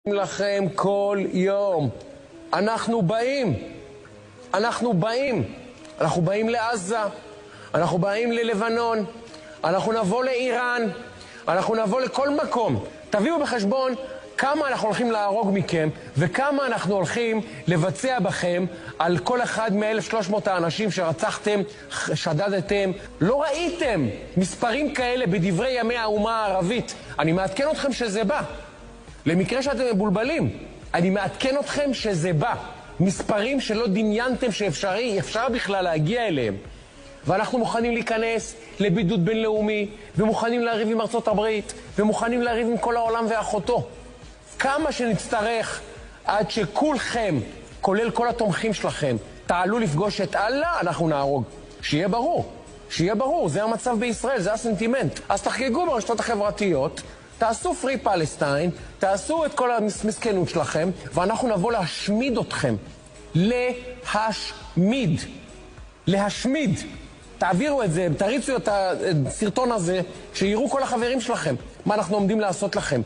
לכם כל יום. אנחנו באים לעזה, אנחנו באים ללבנון, אנחנו נבוא לאיראן, אנחנו נבוא לכל מקום. תביאו בחשבון כמה אנחנו הולכים להרוג מכם וכמה אנחנו הולכים לבצע בכם על כל אחד מ-1,300 האנשים שרצחתם, שדדתם. לא ראיתם מספרים כאלה בדברי ימי האומה הערבית. אני מעדכן אתכם שזה בא. למקרה שאתם מבולבלים, אני מעדכן אתכם שזה בא. מספרים שלא דמיינתם שאפשר בכלל להגיע אליהם. ואנחנו מוכנים להיכנס לבידוד בינלאומי, ומוכנים לריב עם ארצות הברית, ומוכנים לריב עם כל העולם ואחותו. כמה שנצטרך עד שכולכם, כולל כל התומכים שלכם, תעלו לפגוש את אללה, אנחנו נהרוג. שיהיה ברור, זה המצב בישראל, זה הסנטימנט. אז תחגגו ברשתות החברתיות, תעשו פרי פלסטיין, תעשו את כל המסכנות שלכם, ואנחנו נבוא להשמיד אתכם. להשמיד. תעבירו את זה, תריצו את הסרטון הזה, שיראו כל החברים שלכם מה אנחנו עומדים לעשות לכם.